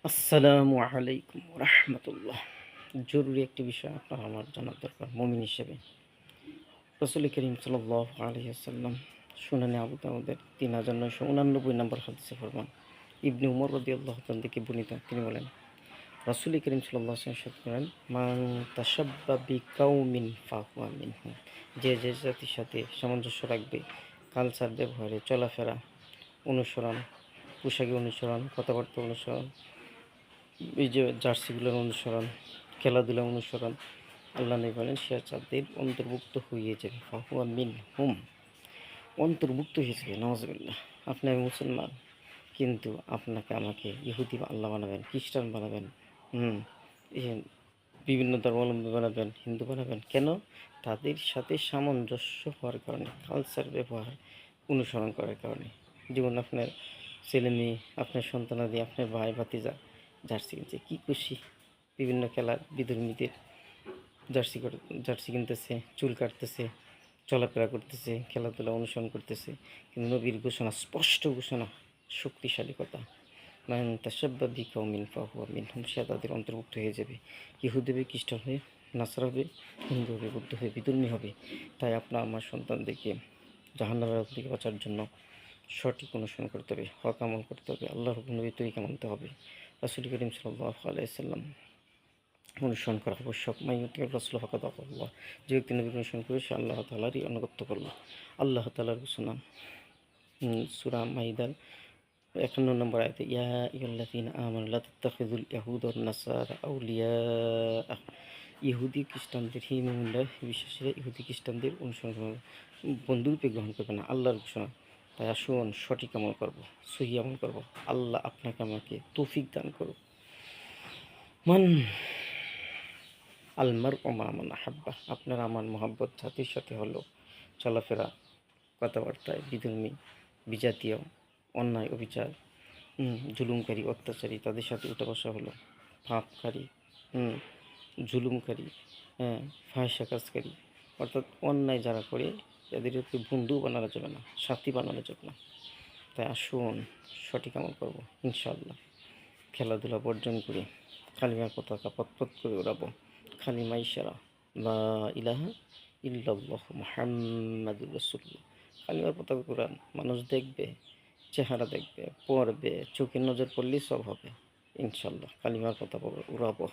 আসসালামু আলাইকুম রহমতুল্লাহ। জরুরি একটি বিষয় আপনার আমার জানার দরকার মুমিন হিসেবে। রাসূল করিম সাল্লাল্লাহু আলাইহি ওয়াসাল্লাম সুনানে আবু দাউদের ৩৯৮৯ নম্বর হাদিসে ফরমান, ইবনে উমর রাদিয়াল্লাহু তাআলা থেকে বর্ণিত, তিনি বলেন, রাসূল করিম সাল্লাল্লাহু আলাইহি ওয়াসাল্লাম ইরশাদ করেন, মান তাশাব্বা বিকাউমিন ফাহুয়া মিনহুম, যে যে জাতির সাথে সামঞ্জস্য রাখবে, কালচার, ব্যবহারে, চলাফেরা অনুসরণ, পোশাকে অনুসরণ, কথাবার্তা অনুসরণ, এই যে জার্সিগুলোর অনুসরণ, খেলাধুলা অনুসরণ, আল্লাহ নবী বলেন সে তাদের অন্তর্ভুক্ত হয়ে যাবে। ফাহুয়া মিন হুম, অন্তর্ভুক্ত হয়ে যাবে। নওয়াজবিল্লাহ। আপনি আমি মুসলমান, কিন্তু আপনাকে আমাকে ইহুদি আল্লাহ বানাবেন, খ্রিস্টান বানাবেন, হুম, বিভিন্ন ধর্মাবলম্বী বানাবেন, হিন্দু বানাবেন কেন? তাদের সাথে সামঞ্জস্য হওয়ার কারণে, কালচার, ব্যবহার অনুসরণ করার কারণে। যেমন আপনার ছেলে মেয়ে, আপনার সন্তানাদি, আপনার ভাই ভাতিজা জার্সি কিনছে, কী খুশি! বিভিন্ন খেলার বিধর্মীদের জার্সি করে জার্সি কিনতেছে, চুল কাটতেছে, চলাফেরা করতেছে, খেলাধুলা অনুসরণ করতেছে। কিন্তু নবীর ঘোষণা, স্পষ্ট ঘোষণা, শক্তিশালী কথা, মান তাশাব্বা বিকাউমিন ফাহুয়া মিনহুম, সে তাদের অন্তর্ভুক্ত হয়ে যাবে। ইহুদি হবে, খ্রিস্টান হবে, নাসারা হবে, হিন্দু হবে, বৌদ্ধ হবে, বিধর্মী হবে। তাই আপনার আমার সন্তানদেরকে জাহান্নামের আগুন থেকে বাঁচার জন্য সঠিক অনুসরণ করতে হবে, হক আমল করতে হবে, আল্লাহর হুকুম নবীর তরিকা মানতে হবে। রাসূল করিম সাল্লাল্লাহু আলাইহি ওয়াসাল্লাম অনুসরণ করা আবশ্যক। মাইয়ুতির রাসূল ফাকাদ আতাল্লাহ, যে ব্যক্তি নবীর অনুসরণ করে সে আল্লাহ তাআলারই আনুগত্য করল। আল্লাহ তাআলার ঘোষণা, সূরা মাইদার ৫১ নম্বর আয়াতে, ইয়া আইয়ুহাল্লাযীনা আমানু লা তাত্তাখিযুল ইয়াহুদা ওয়ান নাসারা আউলিয়া, ইহুদি খ্রিস্টানদের, হে মুমিনরা, বিশ্বাসীরা ইহুদি খ্রিস্টানদের অনুসরণ করবে, বন্ধুরূপে গ্রহণ করবে না, আল্লাহর ঘোষণা। তাই আসুন সঠিক আমল করব, সহি আমল করব। আল্লাহ আপনাকে আমাকে তৌফিক দান করুক। মান আলমার ওমা মান আহাব্বা, আপনার আমার মোহাব্বত জাতির সাথে হলো, চলাফেরা, কথাবার্তায় বিধর্মী, বিজাতীয়, অন্যায়, অবিচার, জুলুমকারী, অত্যাচারী, তাদের সাথে উঠা বসা হলো, পাপকারী, জুলুমকারী, হ্যাঁ, ফাহিশা কাজকারী, অর্থাৎ অন্যায় যারা করে এদেরকে বন্ধু বানানো যাবে না, সাথী বানানো যাবে না। তাই আসুন সঠিক আমল করবো ইনশাআল্লাহ। খেলাধুলা বর্জন করে কালিমার পতাকা পতপত করে উড়াবো। কালিমা ইশারা, লা ইলাহা ইল্লাল্লাহু মুহাম্মাদুর রাসূলুল্লাহ। কালিমার পতাকা উড়ান, মানুষ দেখবে, চেহারা দেখবে, পড়বে, চোখের নজর পড়লেই সব হবে ইনশাআল্লাহ। কালিমার পতাকা উড়াবো।